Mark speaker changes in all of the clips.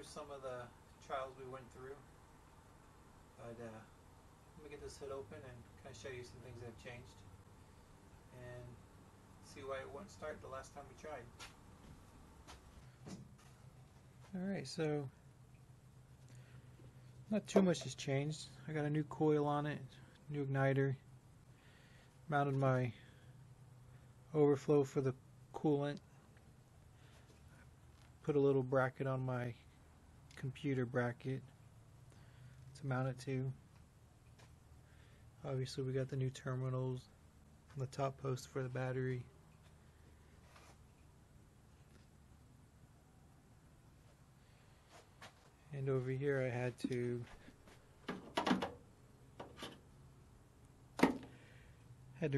Speaker 1: some of the trials we went through. But let me get this hood open and kind of show you some things that have changed and see why it wouldn't start the last time we tried. Alright, so not too much has changed. I got a new coil on it, new igniter, mounted my overflow for the coolant, put a little bracket on my computer bracket to mount it to. Obviously we got the new terminals on the top post for the battery. And over here I had to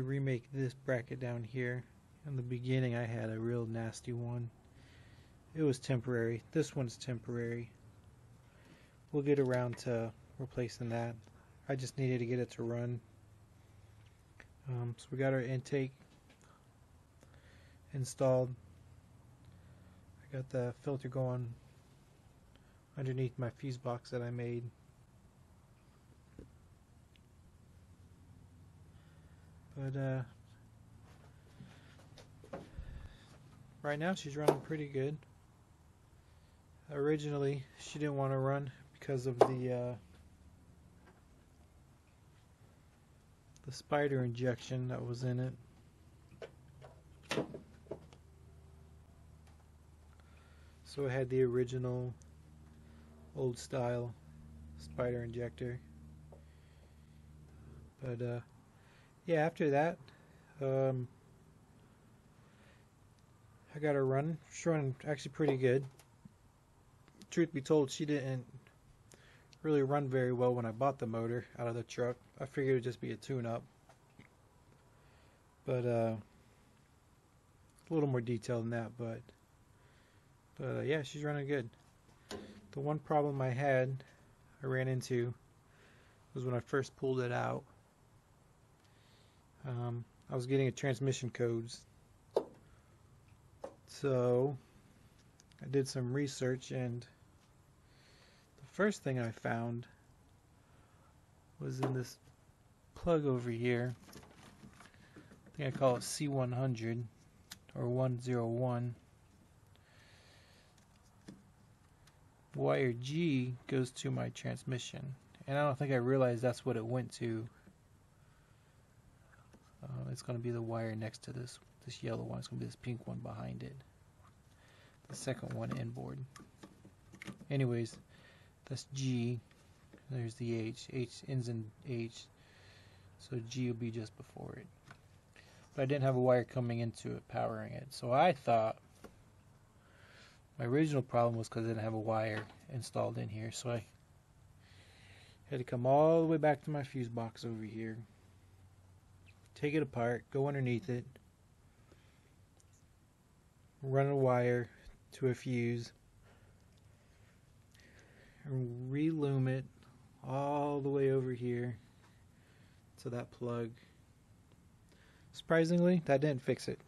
Speaker 1: remake this bracket down here. In the beginning I had a real nasty one. It was temporary. This one's temporary. We'll get around to replacing that. I just needed to get it to run. So we got our intake installed. I got the filter going underneath my fuse box that I made. But right now she's running pretty good. Originally she didn't want to run because of the spider injection that was in it. So it had the original old style spider injector. But yeah, after that I got her running. She's running actually pretty good. Truth be told, she didn't really run very well when I bought the motor out of the truck. I figured it would just be a tune-up. But a little more detailed than that, but yeah, she's running good. The one problem I ran into was when I first pulled it out. I was getting a transmission codes. So I did some research, and the first thing I found was in this plug over here. I think I call it C100 or 101. Wire G goes to my transmission, and I don't think I realized that's what it went to. It's going to be the wire next to this yellow one. It's going to be this pink one behind it. The second one inboard. Anyways, that's G. There's the H. H ends in H. So G will be just before it. But I didn't have a wire coming into it powering it. So I thought my original problem was because I didn't have a wire installed in here. So I had to come all the way back to my fuse box over here. Take it apart, go underneath it, run a wire to a fuse, and relume it all the way over here to that plug. Surprisingly, that didn't fix it.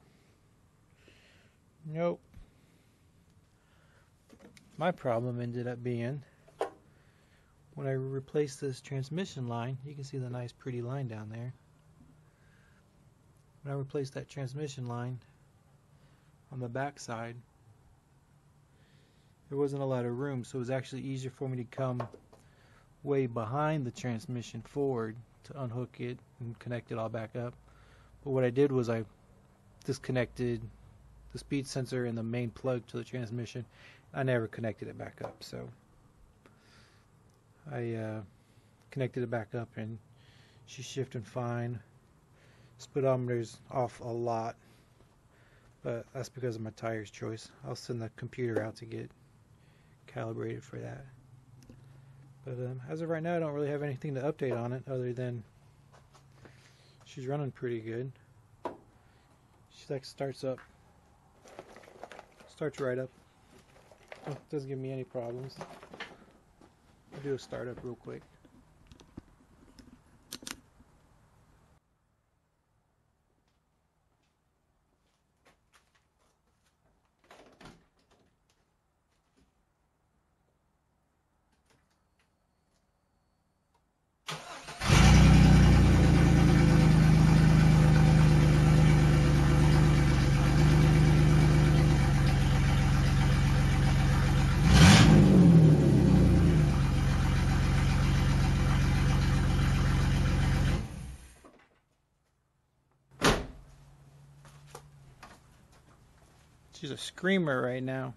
Speaker 1: Nope. My problem ended up being when I replaced this transmission line. You can see the nice pretty line down there. When I replaced that transmission line on the back side, there wasn't a lot of room, so it was actually easier for me to come way behind the transmission forward to unhook it and connect it all back up. But what I did was I disconnected the speed sensor and the main plug to the transmission. I never connected it back up, so I connected it back up, and she's shifting fine. Speedometer's off a lot, but that's because of my tires choice. I'll send the computer out to get calibrated for that. But as of right now, I don't really have anything to update on it other than she's running pretty good. She like starts right up. Doesn't give me any problems. I'll do a startup real quick. She's a screamer right now.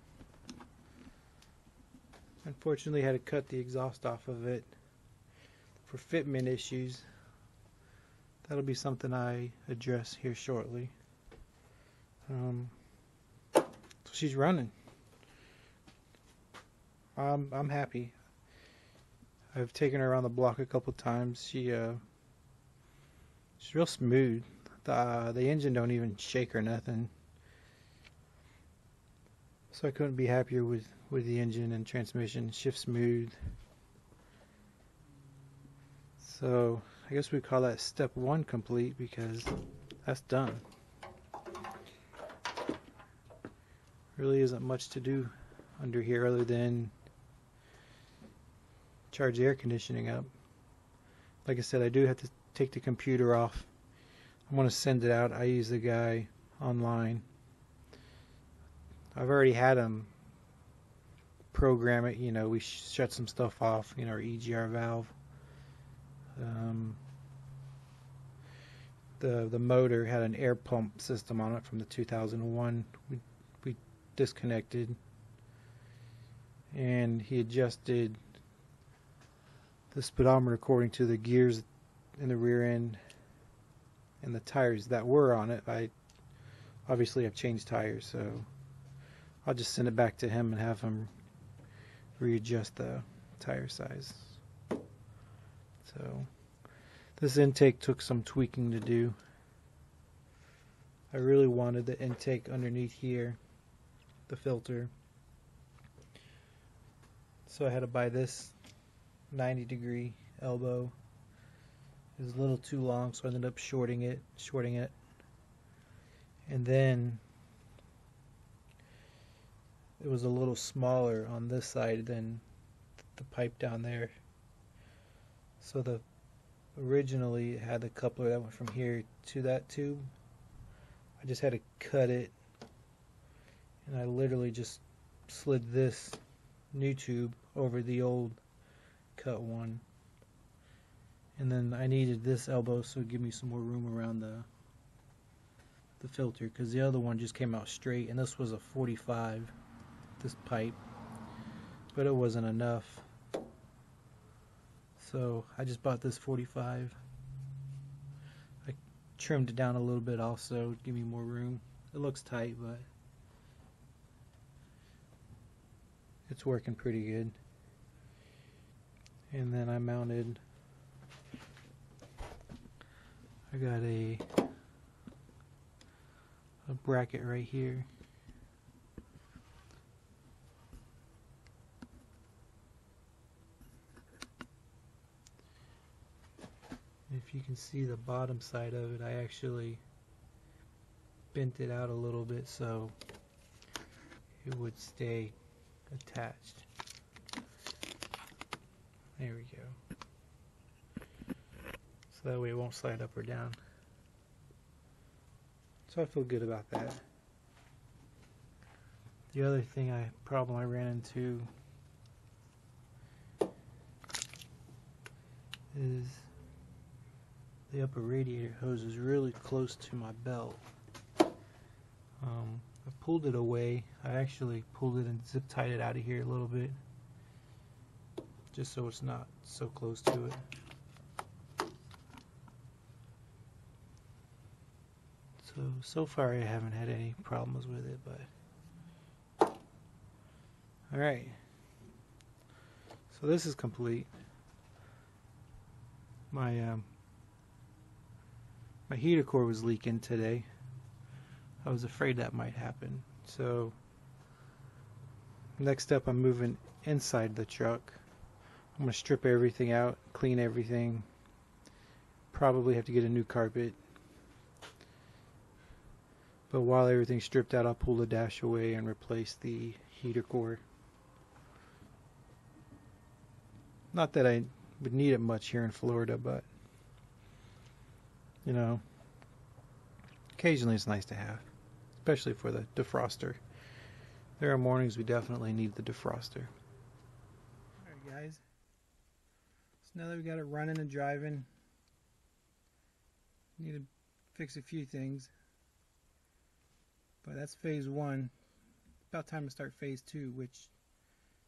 Speaker 1: Unfortunately, I had to cut the exhaust off of it for fitment issues. That'll be something I address here shortly. So she's running. I'm happy. I've taken her around the block a couple times. She's real smooth. The engine don't even shake or nothing. So I couldn't be happier with the engine and transmission. Shifts smooth. So I guess we call that step 1 complete, because that's done. Really isn't much to do under here other than charge the air conditioning up. Like I said, I do have to take the computer off. I want to send it out. I use the guy online. I've already had him program it. You know, we shut some stuff off, you know, our EGR valve. The motor had an air pump system on it from the 2001. We disconnected, and he adjusted the speedometer according to the gears in the rear end and the tires that were on it. I obviously have changed tires, so I'll just send it back to him and have him readjust the tire size. So this intake took some tweaking to do. I really wanted the intake underneath here, the filter, so I had to buy this 90-degree elbow. It was a little too long, so I ended up shorting it, and then it was a little smaller on this side than the pipe down there. So originally it had the coupler that went from here to that tube. I just had to cut it, and I literally just slid this new tube over the old cut one. And then I needed this elbow so it would give me some more room around the filter, because the other one just came out straight, and this was a 45, this pipe, but it wasn't enough. So I just bought this 45. I trimmed it down a little bit also to give me more room. It looks tight, but it's working pretty good. And then I got a bracket right here. If you can see the bottom side of it, I actually bent it out a little bit so it would stay attached. There we go. So that way it won't slide up or down. So I feel good about that. The other problem I ran into is the upper radiator hose is really close to my belt. I pulled it away. I actually pulled it and zip tied it out of here a little bit, just so it's not so close to it. So far I haven't had any problems with it, but alright. So this is complete. My heater core was leaking today. I was afraid that might happen. So next up, I'm moving inside the truck. I'm going to strip everything out, clean everything. Probably have to get a new carpet. But while everything's stripped out, I'll pull the dash away and replace the heater core. Not that I would need it much here in Florida, but you know, occasionally it's nice to have, especially for the defroster. There are mornings we definitely need the defroster. Alright guys, so now that we got it running and driving, need to fix a few things, but that's phase 1. about time to start phase 2, which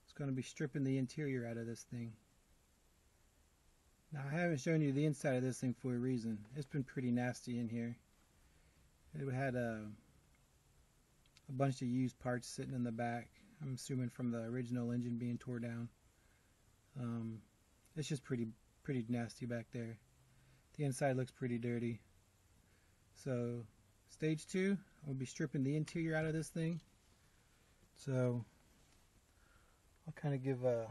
Speaker 1: is going to be stripping the interior out of this thing. Now, I haven't shown you the inside of this thing for a reason. It's been pretty nasty in here. It had a bunch of used parts sitting in the back. I'm assuming from the original engine being tore down. It's just pretty nasty back there. The inside looks pretty dirty. So stage 2, I'll be stripping the interior out of this thing. So I'll kind of give a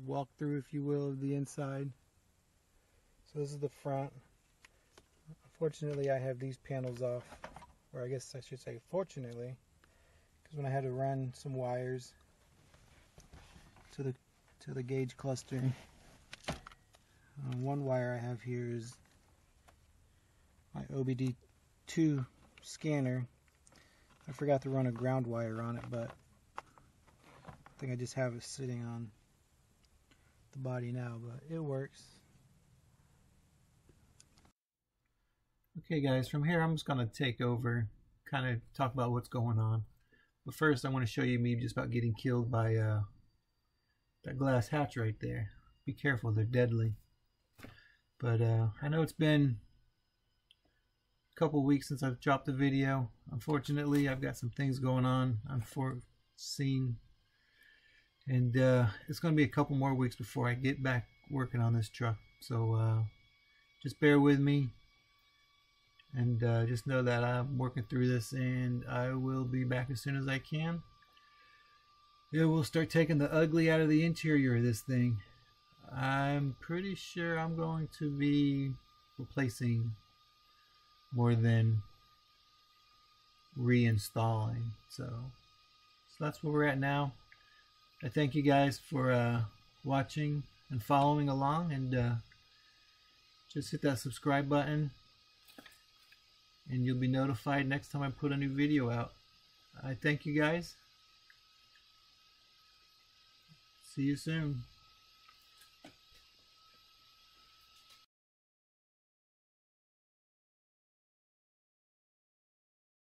Speaker 1: walkthrough, if you will, of the inside. So this is the front. Unfortunately, I have these panels off, or I guess I should say fortunately, because when I had to run some wires to the gauge cluster, one wire I have here is my OBD2 scanner. I forgot to run a ground wire on it, but I think I just have it sitting on the body now, but it works. Okay guys, from here I'm just going to take over, kind of talk about what's going on. But first I want to show you me just about getting killed by that glass hatch right there. Be careful, they're deadly. But I know it's been a couple weeks since I've dropped a video. Unfortunately, I've got some things going on unforeseen. And it's going to be a couple more weeks before I get back working on this truck. So just bear with me. And just know that I'm working through this, and I will be back as soon as I can. Yeah, we'll start taking the ugly out of the interior of this thing. I'm pretty sure I'm going to be replacing more than reinstalling. So that's where we're at now. I thank you guys for watching and following along, and just hit that subscribe button and you'll be notified next time I put a new video out. I thank you guys. See you soon.